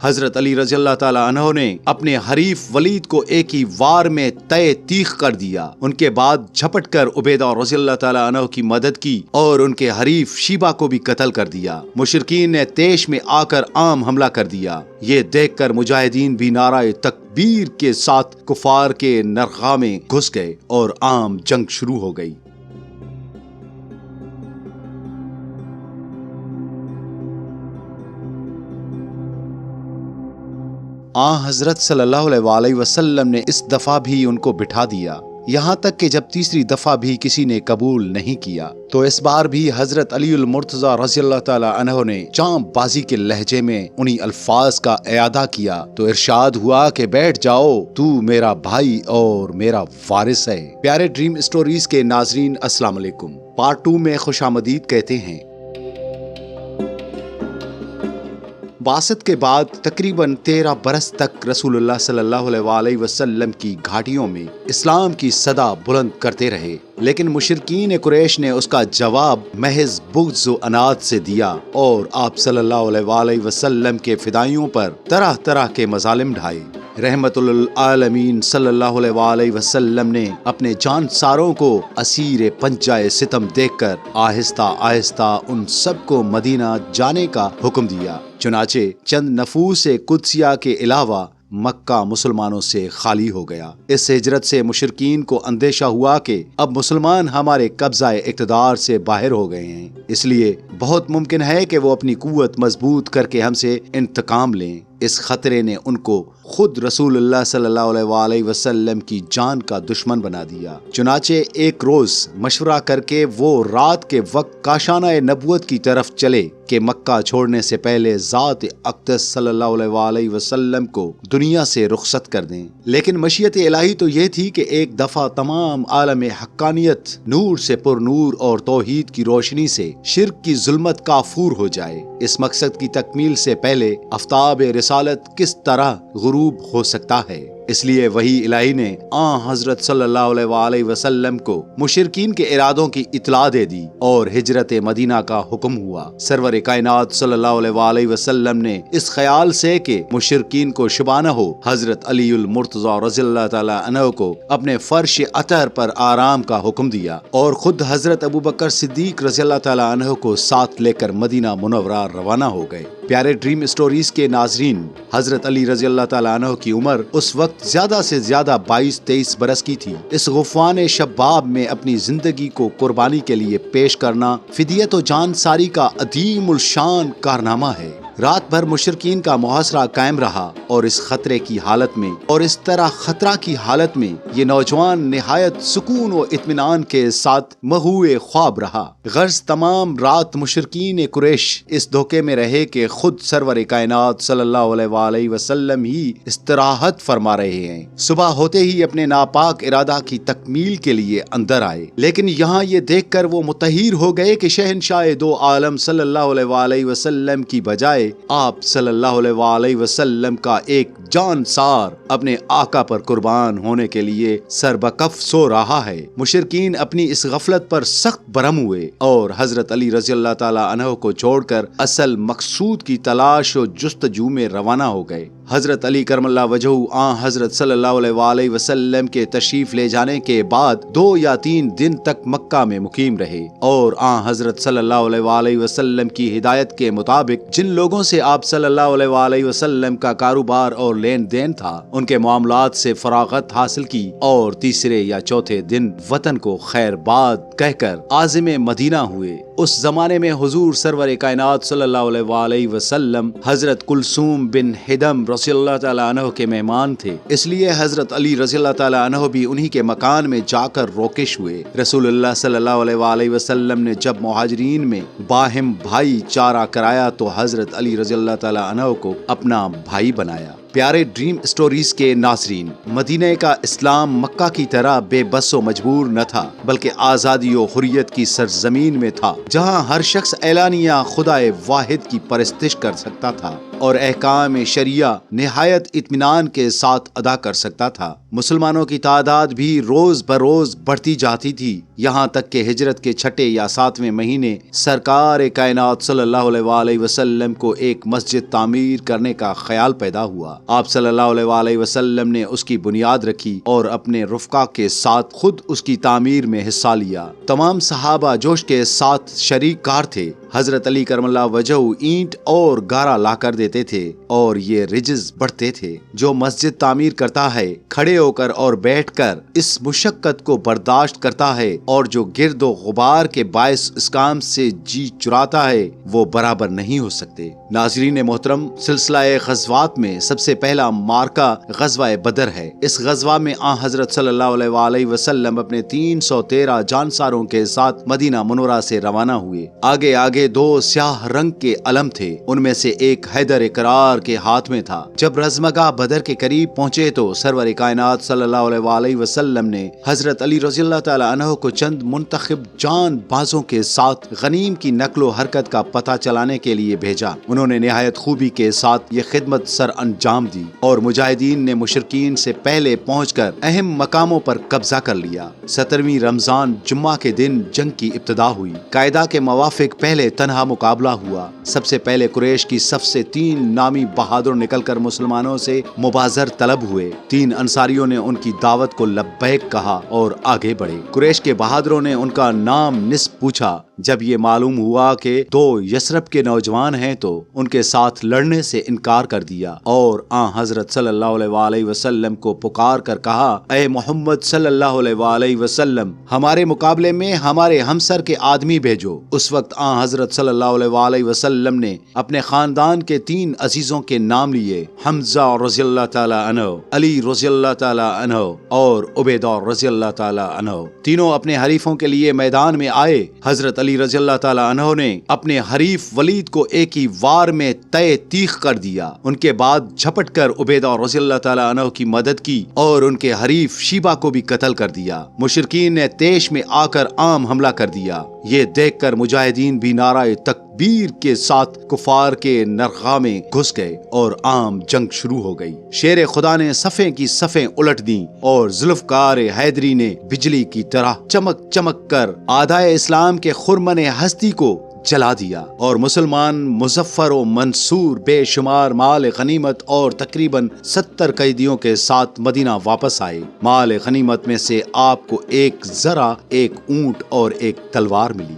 حضرت علی رضی اللہ تعالیٰ عنہ نے اپنے حریف ولید کو ایک ہی وار میں تئے تیغ کر دیا۔ ان کے بعد جھپٹ کر عبیدہ رضی اللہ تعالیٰ عنہ کی مدد کی اور ان کے حریف شیبہ کو بھی قتل کر دیا۔ مشرکین نے طیش میں آ کر عام حملہ کر دیا۔ یہ دیکھ کر مجاہدین بھی نعرہ تکبیر کے ساتھ کفار کے نرغہ میں گھس گئے اور عام جنگ شروع ہو گئی۔ حضرت صلی اللہ علیہ وسلم نے اس دفعہ بھی ان کو بٹھا دیا، یہاں تک کہ جب تیسری دفعہ بھی کسی نے قبول نہیں کیا تو اس بار بھی حضرت علی المرتضی رضی اللہ تعالی عنہ نے چانپ بازی کے لہجے میں انہی الفاظ کا اعادہ کیا تو ارشاد ہوا کہ بیٹھ جاؤ، تو میرا بھائی اور میرا وارث ہے۔ پیارے ڈریم سٹوریز کے ناظرین، السلام علیکم۔ پارٹ 2 میں خوش آمدید کہتے ہیں۔ بعثت کے بعد تقریباً 13 برس تک رسول اللہ صلی اللہ علیہ وسلم کی گھاٹیوں میں اسلام کی صدا بلند کرتے رہے، لیکن مشرکین قریش نے اس کا جواب محض بغض و عناد سے دیا اور آپ صلی اللہ علیہ وسلم کے فدائیوں پر طرح طرح کے مظالم ڈھائے۔ رحمت للعالمین صلی اللہ علیہ وسلم نے اپنے جان ساروں کو اسیر پنجہ ستم دیکھ کر آہستہ آہستہ ان سب کو مدینہ جانے کا حکم دیا۔ چنانچہ چند نفوس قدسیہ کے علاوہ مکہ مسلمانوں سے خالی ہو گیا۔ اس ہجرت سے مشرکین کو اندیشہ ہوا کہ اب مسلمان ہمارے قبضہ اقتدار سے باہر ہو گئے ہیں، اس لیے بہت ممکن ہے کہ وہ اپنی قوت مضبوط کر کے ہم سے انتقام لیں۔ اس خطرے نے ان کو خود رسول اللہ صلی اللہ علیہ وسلم کی جان کا دشمن بنا دیا۔ چنانچہ ایک روز مشورہ کر کے وہ رات کے وقت کاشانہ نبوت کی طرف چلے کہ مکہ چھوڑنے سے پہلے ذات اقدس صلی اللہ علیہ وسلم کو دنیا سے رخصت کر دیں، لیکن مشیت الہی تو یہ تھی کہ ایک دفعہ تمام عالم حقانیت نور سے پر نور اور توحید کی روشنی سے شرک کی ظلمت کافور ہو جائے۔ اس مقصد کی تکمیل سے پہلے آفتاب رسالت کس طرح غروب ہو سکتا ہے، اس لیے وحی الہی نے حضرت صلی اللہ علیہ وسلم کو مشرکین کے ارادوں کی اطلاع دے دی اور ہجرت مدینہ کا حکم ہوا۔ سرور کائنات صلی اللہ علیہ وسلم نے اس خیال سے کہ مشرکین کو شبہ نہ ہو، حضرت علی المرتضی رضی اللہ تعالی عنہ کو اپنے فرش عطر پر آرام کا حکم دیا اور خود حضرت ابوبکر صدیق رضی اللہ تعالی عنہ کو ساتھ لے کر مدینہ منورہ روانہ ہو گئے۔ پیارے ڈریم سٹوریز کے ناظرین، حضرت علی رضی اللہ تعالی عنہ کی عمر اس وقت زیادہ سے زیادہ 22-23 برس کی تھی۔ اس غفوان شباب میں اپنی زندگی کو قربانی کے لیے پیش کرنا فدیت و جان ساری کا عظیم الشان کارنامہ ہے۔ رات بھر مشرکین کا محاصرہ قائم رہا اور اس خطرے کی حالت میں اور اس طرح خطرہ کی حالت میں یہ نوجوان نہایت سکون و اطمینان کے ساتھ مہوئے خواب رہا۔ غرض تمام رات مشرکین قریش اس دھوکے میں رہے کہ خود سرور کائنات صلی اللہ علیہ وسلم ہی استراحت فرما رہے ہیں۔ صبح ہوتے ہی اپنے ناپاک ارادہ کی تکمیل کے لیے اندر آئے، لیکن یہاں یہ دیکھ کر وہ متحیر ہو گئے کہ شہنشاہ دو عالم صلی اللہ علیہ وسلم کی بجائے آپ صلی اللہ علیہ وسلم کا ایک جان سار اپنے آقا پر قربان ہونے کے لیے سربکف سو رہا ہے۔ مشرکین اپنی اس غفلت پر سخت برہم ہوئے اور حضرت علی رضی اللہ تعالی عنہ کو چھوڑ کر اصل مقصود کی تلاش و جستجو میں روانہ ہو گئے۔ حضرت علی کرم اللہ وجہہ حضرت صلی اللہ علیہ وسلم کے تشریف لے جانے کے بعد 2 یا 3 دن تک مکہ میں مقیم رہے اور حضرت صلی اللہ علیہ وسلم کی ہدایت کے مطابق جن لوگوں سے آپ صلی اللہ علیہ وسلم کا کاروبار اور لین دین تھا ان کے معاملات سے فراغت حاصل کی اور تیسرے یا چوتھے دن وطن کو خیر باد کہہ کر عازم مدینہ ہوئے۔ اس زمانے میں حضور سرور کائنات صلی اللہ علیہ وسلم حضرت کلثوم بن ہدم رضی اللہ تعالی عنہ کے مہمان تھے، اس لیے حضرت علی رضی اللہ تعالی عنہ بھی انہی کے مکان میں جا کر روکش ہوئے۔ رسول اللہ صلی اللہ علیہ وسلم نے جب مہاجرین میں باہم بھائی چارہ کرایا تو حضرت علی رضی اللہ تعالی عنہ کو اپنا بھائی بنایا۔ پیارے ڈریم سٹوریز کے ناظرین، مدینہ کا اسلام مکہ کی طرح بے بس و مجبور نہ تھا، بلکہ آزادی و حریت کی سرزمین میں تھا، جہاں ہر شخص اعلانیہ خدا واحد کی پرستش کر سکتا تھا۔ اور احکام شریعہ نہایت اطمینان کے ساتھ ادا کر سکتا تھا۔ مسلمانوں کی تعداد بھی روز بروز بڑھتی جاتی تھی، یہاں تک کہ ہجرت کے 6 یا 7ویں مہینے سرکار کائنات صلی اللہ علیہ وآلہ وسلم کو ایک مسجد تعمیر کرنے کا خیال پیدا ہوا۔ آپ صلی اللہ علیہ وآلہ وسلم نے اس کی بنیاد رکھی اور اپنے رفقا کے ساتھ خود اس کی تعمیر میں حصہ لیا۔ تمام صحابہ جوش کے ساتھ شریک کار تھے۔ حضرت علی کرم اللہ وجہہ اینٹ اور گارا لا کر دیتے تھے اور یہ رجز بڑھتے تھے۔ جو مسجد تعمیر کرتا ہے کھڑے ہو کر اور بیٹھ کر اس مشقت کو برداشت کرتا ہے، اور جو گرد و غبار کے باعث اس کام سے جی چراتا ہے، وہ برابر نہیں ہو سکتے۔ ناظرین محترم، سلسلہ غزوات میں سب سے پہلا مارکہ غزوہ بدر ہے۔ اس غزوہ میں آن حضرت صلی اللہ علیہ وآلہ وسلم اپنے 313 جانساروں کے ساتھ مدینہ منورہ سے روانہ ہوئے۔ آگے 2 سیاہ رنگ کے علم تھے، ان میں سے ایک حیدر کرار کے ہاتھ میں تھا۔ جب رزمگاہ بدر کے قریب پہنچے تو سرور کائنات صلی اللہ علیہ وآلہ وسلم نے حضرت علی رضی اللہ تعالی عنہ کو چند منتخب جان بازوں کے ساتھ غنیم کی نقل و حرکت کا پتہ چلانے کے لیے بھیجا۔ انہوں نے نہایت خوبی کے ساتھ یہ خدمت سر انجام دی اور مجاہدین نے مشرکین سے پہلے پہنچ کر اہم مقاموں پر قبضہ کر لیا۔ 17ویں رمضان جمعہ کے دن جنگ کی ابتدا ہوئی۔ قاعدہ کے موافق پہلے تنہا مقابلہ ہوا۔ سب سے پہلے قریش کی صف سے 3 نامی بہادر نکل کر مسلمانوں سے مبازر طلب ہوئے۔ 3 انصاریوں نے ان کی دعوت کو لبیک کہا اور آگے بڑھے۔ قریش کے بہادروں نے ان کا نام نسب پوچھا۔ جب یہ معلوم ہوا کہ 2 یثرب کے نوجوان ہیں تو ان کے ساتھ لڑنے سے انکار کر دیا اور آن حضرت صلی اللہ علیہ وآلہ وسلم کو پکار کر کہا، اے محمد صلی اللہ علیہ وآلہ وسلم، ہمارے مقابلے میں ہمارے ہمسر کے آدمی بھیجو۔ اس وقت آن حضرت صلی اللہ علیہ وآلہ وسلم نے اپنے خاندان کے 3 عزیزوں کے نام لیے، حمزہ رضی اللہ تعالی عنہ، علی رضی اللہ تعالی عنہ اور عبیدہ رضی اللہ تعالی عنہ۔ تینوں اپنے حریفوں کے لیے میدان میں آئے۔ حضرت علی رضی اللہ تعالی عنہ نے اپنے حریف ولید کو ایک ہی وار میں تیخ کر دیا۔ ان کے بعد جھپٹ کر عبیدہ رضی اللہ تعالی عنہ کی مدد کی اور ان کے حریف شیبہ کو بھی قتل کر دیا۔ مشرکین نے تیش میں آ کر عام حملہ کر دیا۔ یہ دیکھ کر مجاہدین بھی نعرہ تکبیر کے ساتھ کفار کے نرغہ میں گھس گئے اور عام جنگ شروع ہو گئی۔ شیر خدا نے صفیں کی صفیں الٹ دیں اور ذوالفقار حیدری نے بجلی کی طرح چمک چمک کر اعدائے اسلام کے خرمن ہستی کو جلا دیا اور مسلمان مظفر و منصور بے شمار مال غنیمت اور تقریباً 70 قیدیوں کے ساتھ مدینہ واپس آئے۔ مال غنیمت میں سے آپ کو 1 زرہ، 1 اونٹ اور 1 تلوار ملی۔